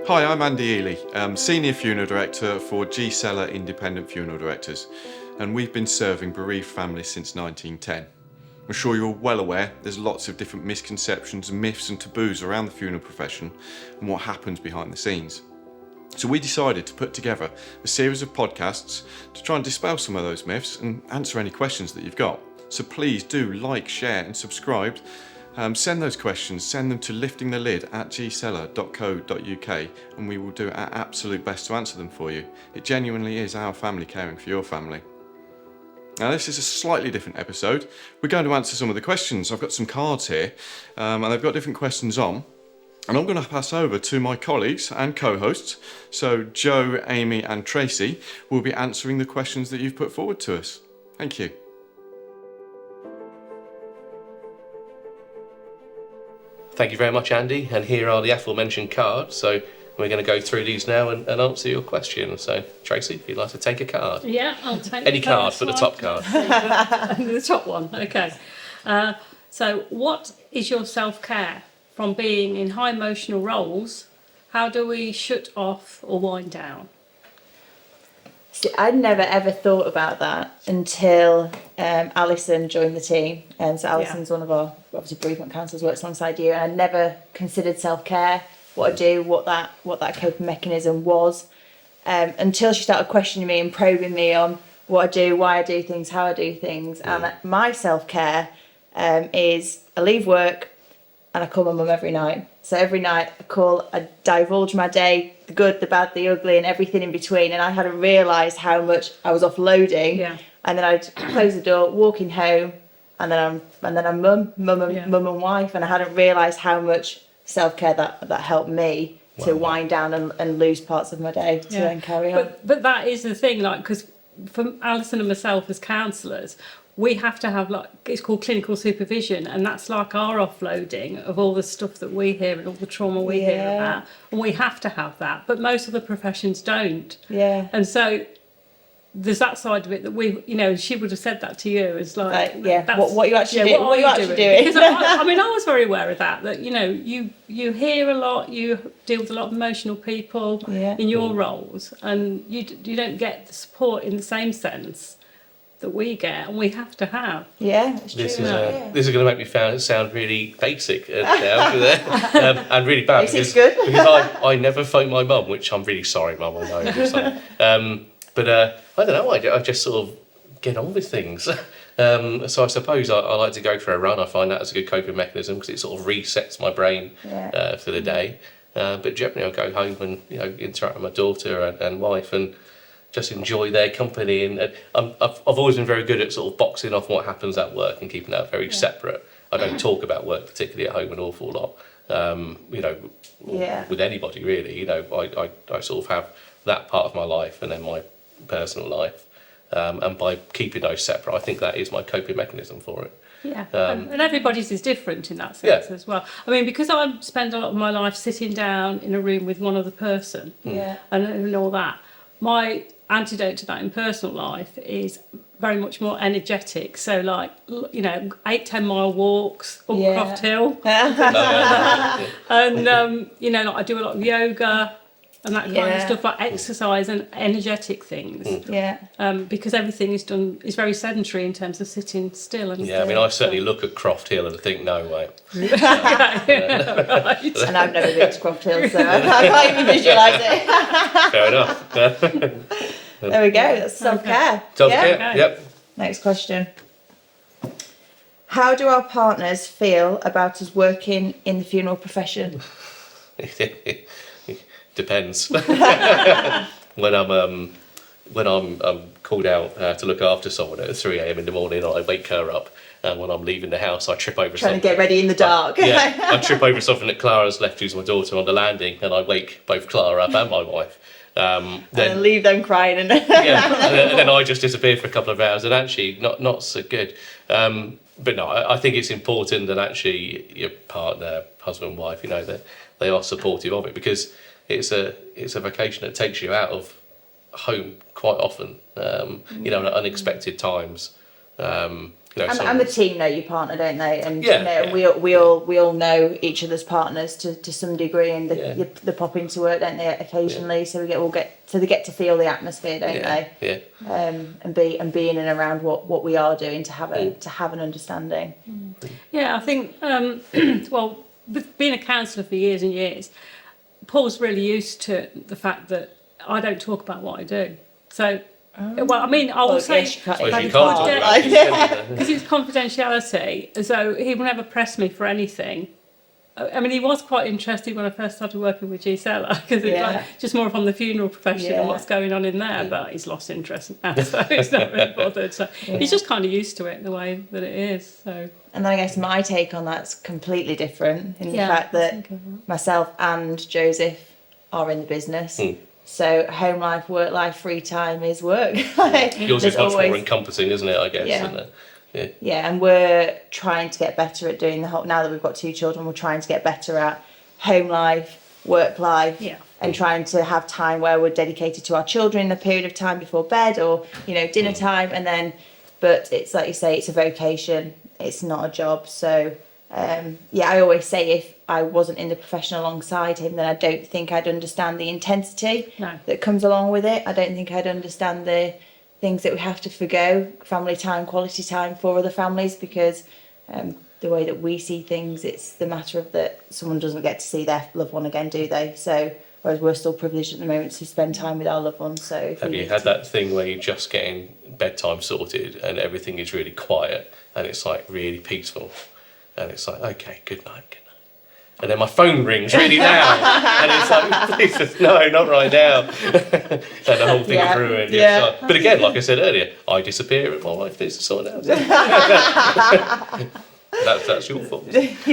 Hi, I'm Andy Ely, Senior Funeral Director for G Seller Independent Funeral Directors, and we've been serving bereaved families since 1910. I'm sure you're well aware there's lots of different misconceptions, myths and taboos around the funeral profession and what happens behind the scenes. So we decided to put together a series of podcasts to try and dispel some of those myths and answer any questions that you've got. So please do like, share and subscribe. Send those questions, send them to liftingthelid@gseller.co.uk and we will do our absolute best to answer them for you. It genuinely is our family caring for your family. Now this is a slightly different episode. We're going to answer some of the questions. I've got some cards here and they've got different questions on. And I'm going to pass over to my colleagues and co-hosts. So Joe, Amy and Tracy will be answering the questions that you've put forward to us. Thank you. Thank you very much, Andy. And here are the aforementioned cards. So we're going to go through these now and answer your questions. So, Tracy, if you'd like to take a card. Yeah, I'll take any card, but the top card. The top one, okay. So, what is your self-care? From being in high emotional roles, how do we shut off or wind down? See, I'd never ever thought about that until Alison joined the team. And so Alison's one of our, obviously, bereavement counsellors, works alongside you. And I never considered self-care, what I do, what that coping mechanism was, until she started questioning me and probing me on what I do, why I do things, how I do things. And my self-care is I leave work and I call my mum every night. So every night I divulge my day, the good, the bad, the ugly and everything in between. And I hadn't realised how much I was offloading. Yeah. And then I'd close the door, walking home, and then I'm mum and wife. And I hadn't realised how much self-care that helped me to wind down and lose parts of my day to then carry on. But that is the thing, like, because for Alison and myself as counsellors, we have to have, like, it's called clinical supervision, and that's like our offloading of all the stuff that we hear and all the trauma we hear about, and we have to have that, but most of the professions don't. Yeah. And so there's that side of it that we, she would have said that to you, as like what you actually do, what you actually doing. Because I was very aware of that you hear a lot, you deal with a lot of emotional people in your roles, and you don't get the support in the same sense that we get, and we have to have. Yeah, it's true. This is going to make me sound really basic now, and really bad. Basic's good. Because I never phone my mum, which I'm really sorry, mum. I know. But I don't know. I just sort of get on with things. So I suppose I like to go for a run. I find that as a good coping mechanism because it sort of resets my brain for the day. But generally, I'll go home and interact with my daughter and wife and just enjoy their company. And I've always been very good at sort of boxing off what happens at work and keeping that very separate. I don't talk about work particularly at home an awful lot. With anybody really. I sort of have that part of my life and then my personal life. And by keeping those separate, I think that is my coping mechanism for it. Yeah, and everybody's is different in that sense as well. I mean, because I spend a lot of my life sitting down in a room with one other person and all that, my antidote to that in personal life is very much more energetic. So, like, 8-10 mile walks up Croft Hill. And, like I do a lot of yoga and that kind of stuff, like exercise and energetic things. Because everything is very sedentary in terms of sitting still. And I mean, I certainly look at Croft Hill and think, no way. Right. And I've never been to Croft Hill, so I can't even visualise it. Fair enough. There we go, that's self-care. Self-care, yep. Next question. How do our partners feel about us working in the funeral profession? Depends. When I'm called out to look after someone at 3 a.m. in the morning, I wake her up, and when I'm leaving the house, I trip over something. Trying to get ready in the dark. I trip over something that Clara's left, who's my daughter, on the landing, and I wake both Clara up and my wife. Then leave them crying and then I just disappear for a couple of hours, and actually not so good. But no, I think it's important that actually your partner, husband, wife, that they are supportive of it, because it's a vocation that takes you out of home quite often, at unexpected times. And the team know your partner, don't they? And Yeah, you know, we all know each other's partners to some degree, and they pop into work, don't they, occasionally? So they get to feel the atmosphere, don't they? Yeah. And be in and around what we are doing to have an understanding. Yeah, I think well, with being a counsellor for years and years, Paul's really used to the fact that I don't talk about what I do. So, well, I mean, I will say, Well, you can't talk about it, because it's confidentiality, so he will never press me for anything. I mean, he was quite interested when I first started working with Gisela, because it's like just more from the funeral profession and what's going on in there, but he's lost interest now, so he's not really bothered. So he's just kind of used to it, the way that it is. So. And then I guess my take on that's completely different in the fact that myself and Joseph are in the business. So home life, work life, free time is work. Yours is much more encompassing, isn't it, I guess? Yeah, and we're trying to get better at doing now that we've got 2 children, we're trying to get better at home life, work life, and trying to have time where we're dedicated to our children in the period of time before bed or, you know, dinner time. And then, but it's like you say, it's a vocation, it's not a job. So, I always say if I wasn't in the profession alongside him, then I don't think I'd understand the intensity that comes along with it. I don't think I'd understand the things that we have to forgo, family time, quality time for other families, because the way that we see things, it's the matter of that someone doesn't get to see their loved one again, do they? So, whereas we're still privileged at the moment to spend time with our loved ones. So, have you had that thing where you're just getting bedtime sorted and everything is really quiet and it's like really peaceful, and it's like, okay, good night. And then my phone rings really loud, and it's like, please, no, not right now. And the whole thing is ruined. But again, like I said earlier, I disappear and my wife needs to sort it out. That's your fault. We've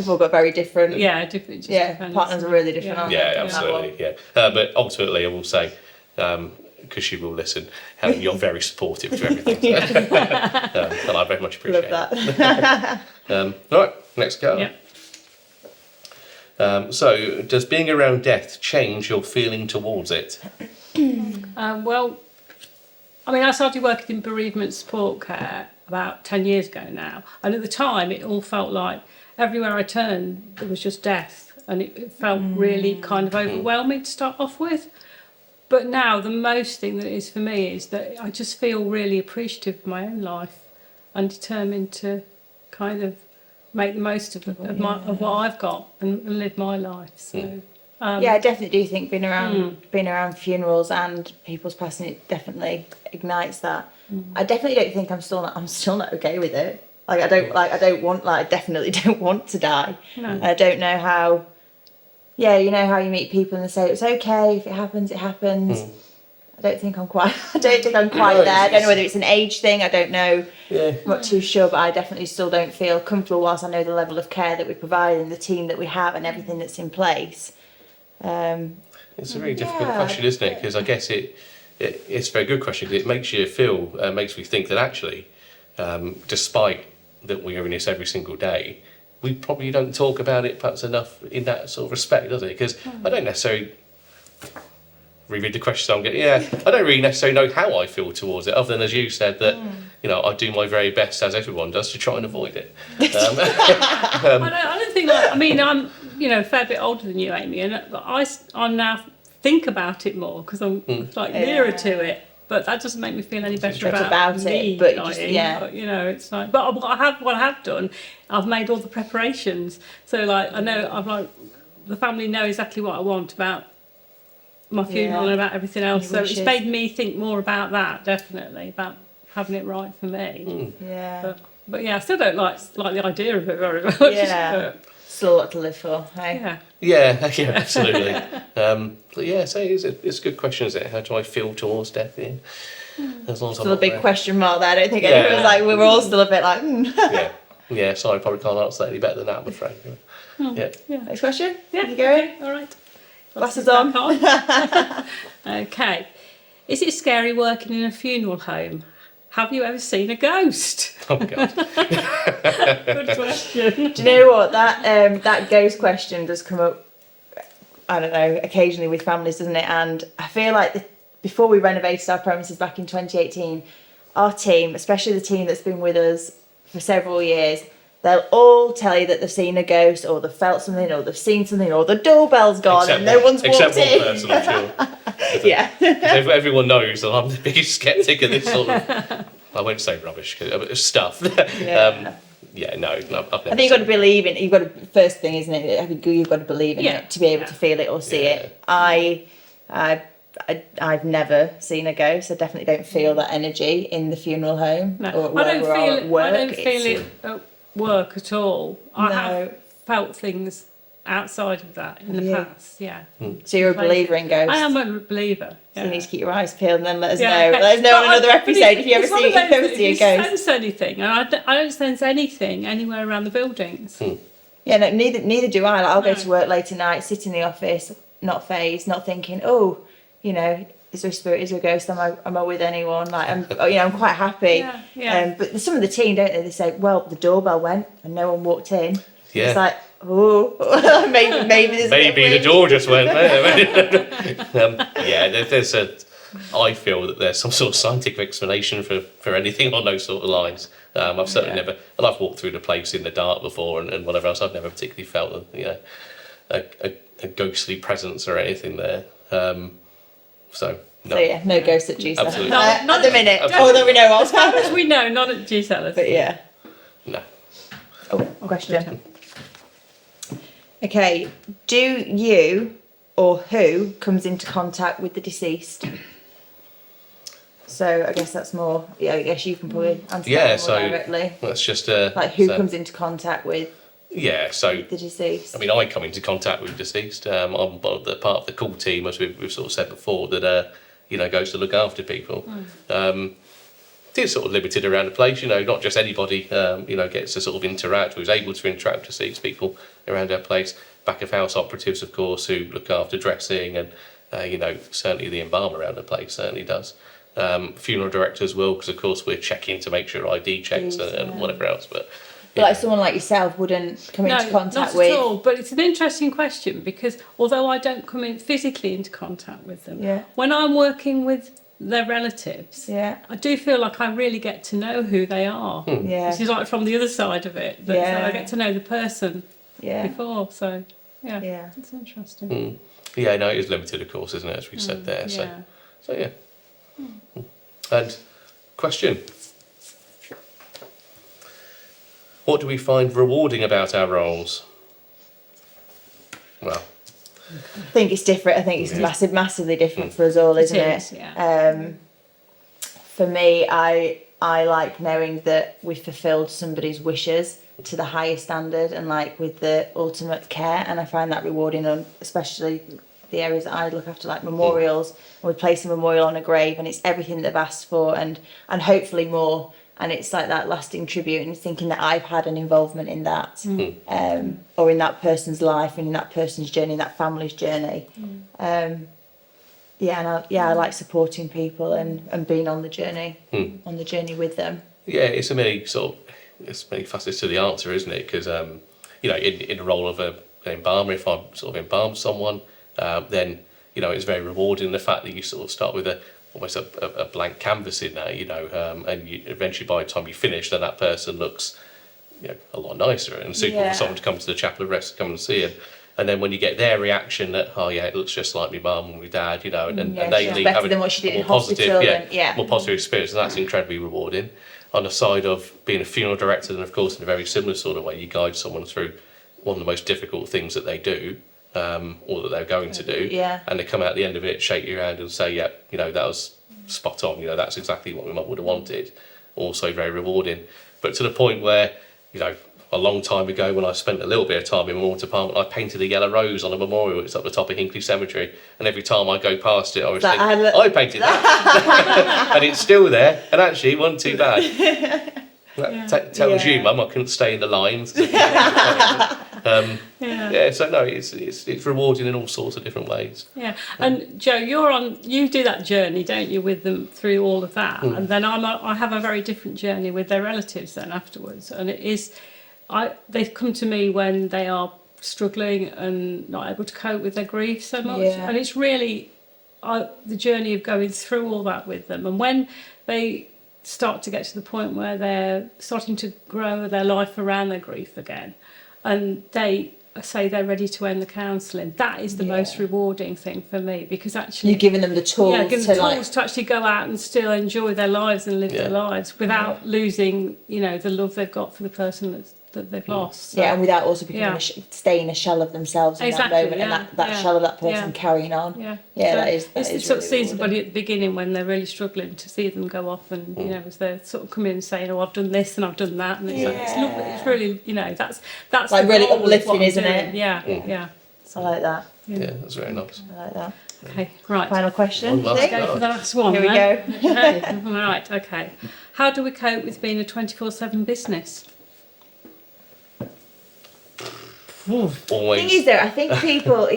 all got very different. Different. Partners are really different. Aren't they? Absolutely. But ultimately, I will say, because she will listen, Helen, you're very supportive to everything. And I very much appreciate that. All right, next go. So, does being around death change your feeling towards it? Well, I mean, I started working in bereavement support care about 10 years ago now, and at the time it all felt like everywhere I turned there was just death, and it felt really kind of overwhelming to start off with. But now the most thing that it is for me is that I just feel really appreciative of my own life and determined to kind of make the most of what I've got and live my life. So I definitely do think being around funerals and people's passing, it definitely ignites that. I definitely don't think I'm still not okay with it. I definitely don't want to die. No. I don't know how. Yeah, you know how you meet people and they say it's okay, if it happens, it happens. I don't think I'm quite there. I don't know whether it's an age thing. I don't know. I'm not too sure, but I definitely still don't feel comfortable whilst I know the level of care that we provide and the team that we have and everything that's in place. It's a really difficult question, isn't it? Because I guess it's a very good question, because it makes you feel, makes me think that actually, despite that we are in this every single day, we probably don't talk about it perhaps enough in that sort of respect, does it? Because I don't necessarily reread the question I'm getting. I don't really necessarily know how I feel towards it, other than, as you said, that I do my very best, as everyone does, to try and avoid it. I don't think I mean, I'm a fair bit older than you, Amy, and I now think about it more because I'm nearer to it. But that doesn't make me feel any better about me. But it's like. But what I have done, I've made all the preparations. So I know the family know exactly what I want about my funeral and about everything else. So it's made me think more about that, definitely, about having it right for me. But I still don't like the idea of it very much. Still a lot to live for, hey? Yeah, absolutely. So it's a good question, isn't it? How do I feel towards death? As long as still a big question mark there. I don't think anyone's we were all still a bit like, so I probably can't answer that any better than that, I'm afraid. Next question? Yeah. You going? Okay, all right. Glasses on. Okay. Is it scary working in a funeral home? Have you ever seen a ghost? Oh, God. Good question. Do you know what? That ghost question does come up, I don't know, occasionally with families, doesn't it? And I feel like before we renovated our premises back in 2018, our team, especially the team that's been with us for several years, they'll all tell you that they've seen a ghost, or they've felt something, or they've seen something, or the doorbell's gone and no one's walked except in. one person, I'm sure. Yeah. Everyone knows that I'm the biggest skeptic of this sort of, I won't say rubbish, stuff. No, I've never I think you've got to believe in it. You've got to, first thing, isn't it? I think you've got to believe in it to be able to feel it or see it. I've never seen a ghost. I definitely don't feel that energy in the funeral home. No, Or I don't feel it. work. I don't feel it at work at all. I have felt things outside of that in the past. Yeah. So you're a believer in ghosts. I am a believer. So you need to keep your eyes peeled and then let us know. Okay. Let us know on another episode if you ever see a ghost. If you sense anything, and I don't sense anything anywhere around the buildings. Yeah, no, neither do I. Like, I'll go to work late at night, sit in the office, not phased, not thinking, oh, you know, is there a spirit? Is there a ghost? Am I with anyone? Like, I'm quite happy. Yeah. But some of the team, don't they? They say, well, the doorbell went and no one walked in. Yeah. It's like, oh, maybe there's the door just went there. There's I feel that there's some sort of scientific explanation for anything on those sort of lines. I've certainly never, and I've walked through the place in the dark before and whatever else. I've never particularly felt a ghostly presence or anything there. So no ghosts at G Cellars. Absolutely. Not at the minute. Absolutely. That we know As far of. as we know, not at G Cellars. But yeah. No. Oh, question. Okay, do you or who comes into contact with the deceased? So I guess that's more. Yeah, I guess you can probably answer that more directly. That's just like who comes into contact with. Yeah, so the deceased. I mean, I come into contact with deceased. I'm part of the call team, as we've sort of said before, that goes to look after people. It's sort of limited around the place, not just anybody, gets to sort of interact, who's able to interact with deceased people around our place. Back of house operatives, of course, who look after dressing and, certainly the embalm around the place certainly does. Funeral directors will, because of course we're checking to make sure ID checks and whatever else, but like someone like yourself wouldn't come into contact with. Not at all. But it's an interesting question because although I don't come in physically into contact with them, when I'm working with their relatives, I do feel like I really get to know who they are. This is like from the other side of it. But so I get to know the person before. So it's interesting. Yeah, no, it is limited, of course, isn't it? As we said there. So yeah. And question. What do we find rewarding about our roles? Well, I think it's different. I think it's massively different for us all, isn't it? Yeah. For me, I like knowing that we fulfilled somebody's wishes to the highest standard and like with the ultimate care, and I find that rewarding on especially the areas that I look after, like memorials, and we place a memorial on a grave and it's everything they've asked for and hopefully more. And it's like that lasting tribute and thinking that I've had an involvement in that, or in that person's life and in that person's journey, that family's journey. I like supporting people and being on the journey, with them. Yeah, it's many facets to the answer, isn't it? Because in the role of an embalmer, if I sort of embalm someone, then it's very rewarding the fact that you sort of start with almost a blank canvas in there, and eventually by the time you finish, then that person looks, a lot nicer and suitable for someone to come to the chapel of rest to come and see it. And then when you get their reaction that, oh yeah, it looks just like my mum and my dad, and they leave having a more positive experience, and that's incredibly rewarding. On the side of being a funeral director, and of course in a very similar sort of way, you guide someone through one of the most difficult things that they do, or that they're going to do, and they come out at the end of it, shake your hand and say, that was spot on, that's exactly what my mum would have wanted. Also very rewarding. But to the point where, a long time ago when I spent a little bit of time in the memorial department, I painted a yellow rose on a memorial. It's up the top of Hinkley Cemetery, and every time I go past it, I was thinking, I painted that, and it's still there, and actually it wasn't too bad. That tells you, Mum, I couldn't stay in the lines. So no, it's rewarding in all sorts of different ways. Yeah, and Joe, you do that journey, don't you, with them through all of that, and then I have a very different journey with their relatives then afterwards, and it is, they come to me when they are struggling and not able to cope with their grief so much, and it's really the journey of going through all that with them, and when they start to get to the point where they're starting to grow their life around their grief again, and they say they're ready to end the counselling, that is the most rewarding thing for me, because actually You're giving them the tools, give them tools to actually go out and still enjoy their lives and live their lives without losing, you know, the love they've got for the person that they've lost. So, and without also becoming staying a shell of themselves in that moment, and that shell of that person carrying on. So that is it's sort of seeing somebody at the beginning when they're really struggling, to see them go off and you know, as they're sort of coming in and saying, "Oh, I've done this and I've done that," and it's like, it's lovely. It's really, you know, that's like really goal of uplifting, what I'm isn't doing. it? Yeah. I like that. Yeah, that's very nice. I like that. Okay, right. Final question. One I last think. Go for the last one. Here we then. go. Okay. Right. Okay. How do we cope with being a 24/7 business? Always. Thing is, though, I think people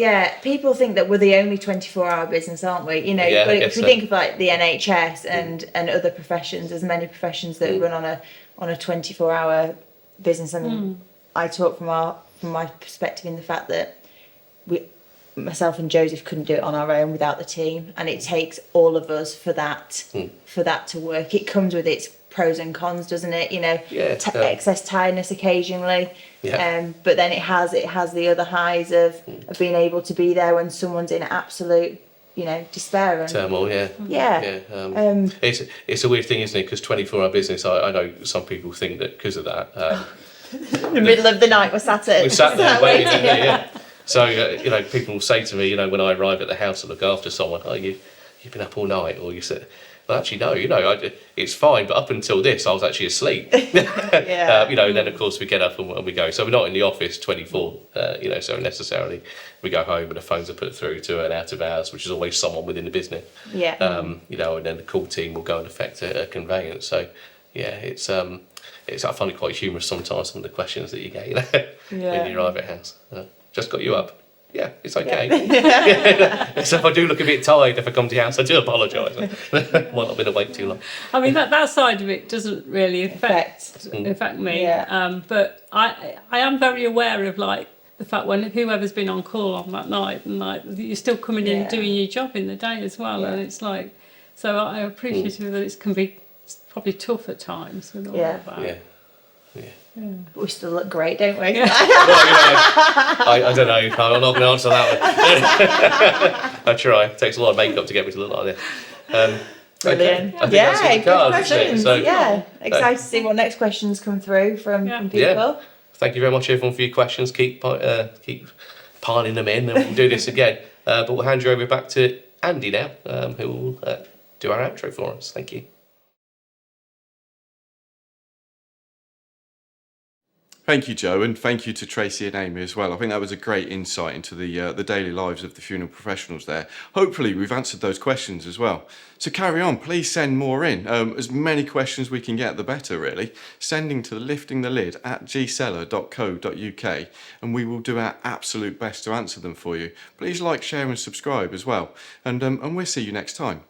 think that we're the only 24-hour business, aren't we? You know, Yeah, but I if guess we so. think of like the NHS and other professions, there's many professions that run on a 24-hour business. I mean, I talk from my perspective in the fact that myself and Joseph couldn't do it on our own without the team, and it takes all of us for that to work. It comes with its pros and cons, doesn't it? You know, excess tiredness occasionally. Yeah. But then it has the other highs of being able to be there when someone's in absolute, you know, despair and Turmoil, yeah. It's a weird thing, isn't it? Because 24-hour business, I know some people think that because of that. In the middle of the night we're sat there waiting, didn't we? Yeah. So, you know, people will say to me, you know, when I arrive at the house to look after someone, "Oh, you've been up all night," or you said, "Well, actually, no, you know, it's fine, but up until this, I was actually asleep." You know, and then, of course, we get up and we go. So we're not in the office 24, you know, so necessarily we go home and the phones are put through to an out of hours, which is always someone within the business. You know, and then the call team will go and effect a conveyance. So, yeah, it's I find it quite humorous sometimes, some of the questions that you get, you know, when you arrive at house. Just got you up. Yeah, it's okay. So if I do look a bit tired if I come to your house, I do apologise. Might not have been awake too long. I mean, that side of it doesn't really affect me. But I am very aware of like the fact when whoever's been on call on that night, and like you're still coming in and doing your job in the day as well, and it's like, so I appreciate that it can be probably tough at times with all of that. But we still look great, don't we? Well, you know, I don't know. I'm not going to answer that one. I try. It takes a lot of makeup to get me to look like this. Brilliant. I think that's all the good cards, isn't it? questions. So, Excited to see what next questions come through from people. Yeah. Thank you very much, everyone, for your questions. Keep piling them in, and we'll do this again. But we'll hand you over back to Andy now, who will do our outro for us. Thank you. Thank you, Joe, and thank you to Tracy and Amy as well. I think that was a great insight into the daily lives of the funeral professionals there. Hopefully, we've answered those questions as well. So carry on, please send more in. As many questions we can get, the better, really. Sending to liftingthelid@gseller.co.uk, and we will do our absolute best to answer them for you. Please like, share, and subscribe as well. And we'll see you next time.